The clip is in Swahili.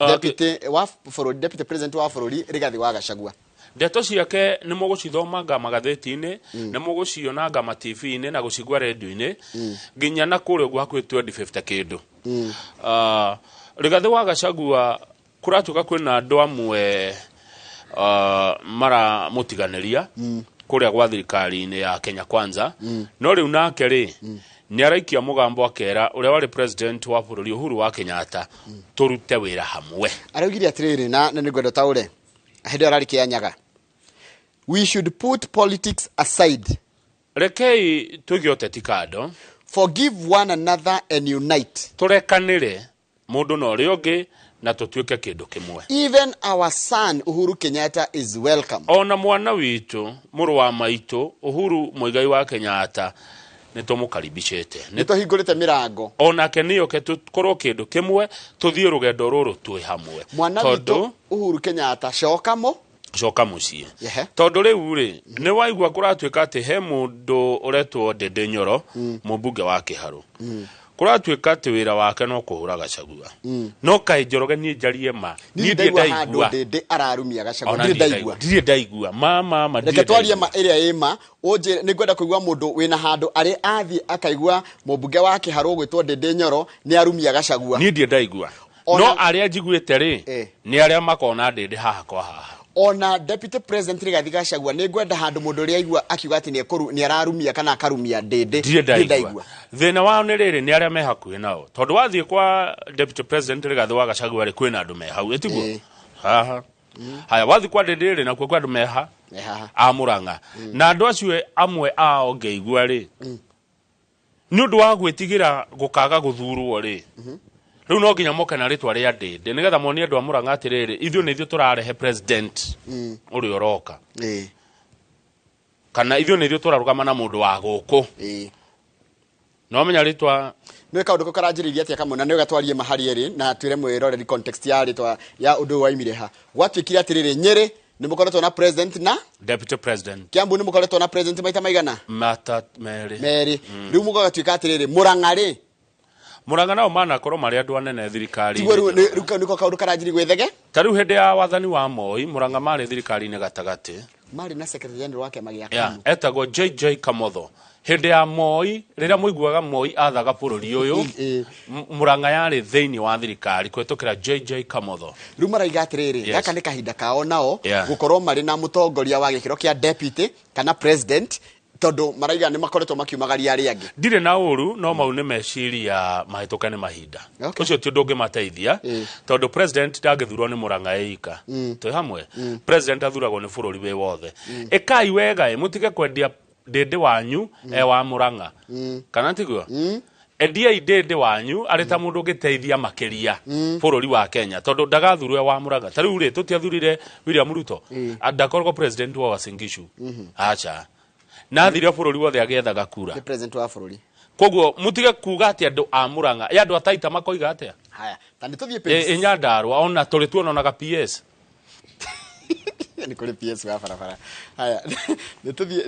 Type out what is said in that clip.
deputy president wa bururi Rigathi wa Gachagua. Ndeto ciake nĩ mũgũcithomanga magatheti-inĩ, nĩ mũgũcionanga ma TV-inĩ na gũcigua radio-inĩ, nginya na kũrĩa ũguo hakuhĩ 2050 kĩndũ. Rigathi wa Gachagua kũratuĩka kwĩna andũ amwe mara mũtiganĩria kũrĩa gwa thirikari-inĩ ya Kenya Kwanza, no rĩu nake rĩ nĩ araikia mũgambo akera ũrĩa warĩ president wa bũrũri Uhuru wa Kenyatta tũrute wĩra hamwe. Araugire atĩrĩrĩ na nĩngwenda taũre hĩndĩ ararĩ Kĩanyaga, we should put politics aside, rekei tũige ũteti kando, forgive one another and unite, tũrekanĩre mũndũ na ũrĩa ũngĩ na tũtuĩke kĩndũ kĩmwe. Even our son Uhuru Kenyatta is welcome. Ona mwana witũ mũrũ wa maitũ Uhuru Muigai wa Kenyatta nĩtũmũkaribicĩte, nĩtũhingũrĩte mĩrango, onake nĩoke tũkorwo kĩndũ kĩmwe, tũthiĩ rũgendo rũrũ twĩ hamwe. Mwana witũ Uhuru Kenyatta coka mũciĩ. Tondũ rĩu rĩ nĩ waigua kũratuĩka atĩ he mũndũ ũretwo Ndindi Nyoro mũmbunge wa Kĩharũ, kũratuĩka atĩ wĩra wake no kũhũra Gachagua. No kaĩ Njoroge niĩ njarie ma niĩ ndaigua Ndindi ararumia Gachagua, ndirĩ ndaigua ma reke twarie ma ĩrĩa ĩma ũnje nĩngwenda kũigua mũndũ wĩna handũ arĩ athiĩ akaigua mũmbunge wa Kĩharũ gwĩtwo Ndindi Nyoro nĩ arumia Gachagua. Niĩ ndiĩ ndaigua, no arĩa njiguĩte rĩ nĩ arĩa makona Ndindi haha kwa haha. Ona deputy president Rigathi Gachagua nĩngwenda handũ mũndũ ũrĩa aigua akiuga atĩ nĩ ararumia kana akarumia Ndindi. Ndiĩ ndaigua. Thĩna wao nĩ rĩrĩ nĩ arĩa me hakuhĩ nao, tondũ wathiĩ kwa deputy president Rigathi wa Gachagua rĩ kwĩna andũ me hau ĩtiguo haha. Haya wathiĩ kwa Ndindi rĩ nakuo kwa andũ meha a Mũrang'a, na andũ acio amwe ao ngĩigua rĩ nĩ ũndũ wa gwĩtigĩra gũkaga gũthurwo rĩ rĩu no nginya moke na rĩtwa rĩa Ndindi nĩgetha monie andũ a Mũrang'a atĩrĩrĩ ithuĩ nĩ ithuĩ tũrarehe president ũrĩa ũroka, kana ithuĩ nĩ ithuĩ tũrarũgama na mũndũ wa gũkũ. No menya rĩtwa nĩ kaũndũ karanjĩrĩirie atĩa kamwe na nĩ gatwarie mahari erĩ na twĩre mwĩroreri context ya rĩtwa ya ũndũ waimire ha. Gwatuĩkire atĩrĩrĩ Nyĩrĩ nĩ mũkoretwo na president na deputy president, Kiambu nĩ mũkoretwo na president maita maigana merĩ. Rĩu mũgatuĩka atĩrĩrĩ Mũrang'a rĩ Mũrang'a nao manakorwo marĩ andũ anene thirikari. Rĩu nĩko kaũndũ karanjĩrĩ gwĩthege. Ta rĩu hĩndĩ ya wathani wa Moi Mũrang'a marĩ thirikari-inĩ gatagatĩ, marĩ na secretary general wa kĩama gĩa KANU etagwo JJ Kamotho. Hĩndĩ ya Moi rĩrĩa mũiguaga Moi athaga bũrũri ũyũ Mũrang'a yarĩ thĩinĩ wa thirikari kũhetũkĩra JJ Kamotho. Rĩu maraiga atĩrĩrĩ gaka nĩ kahinda kao nao gũkorwo marĩ na mũtongoria wa gĩkĩro kĩa deputy kana president, tondũ maraiga nĩ makoretwo makiumagaria arĩa angĩ. Ndirĩ na ũru no mau nĩ meciria mahĩtũka nĩ mahinda. Ũcio ti ũndũ ũngĩmateithia tondũ president ndangĩthurwo nĩ Mũrang'a ĩika. Twĩ hamwe president athuragwo nĩ bũrũri wĩ wothe. Ĩkai wega mũtige kwendia Ndindi wanyu wa Mũrang'a kana tiguo endiai Ndindi wanyu arĩ ta mũndũ ũngĩteithia makĩria bũrũri wa Kenya tondũ ndagathurwo wa Mũrang'a. Ta rĩu rĩ tũtiathurire William Ruto ndakoragwo president wa Uasin Gishu acha na thire bũrũri wothe agĩethaga kura president wa bũrũri. Koguo mutige kuga atĩ andũ a Mũrang'a andũ a Taita makoiga atĩa. Haya tani tũthiĩ page Nyandarua ona tũrĩ tuonaga PS nĩ kũrĩ PS wa barabara. Haya nĩ tũthiĩ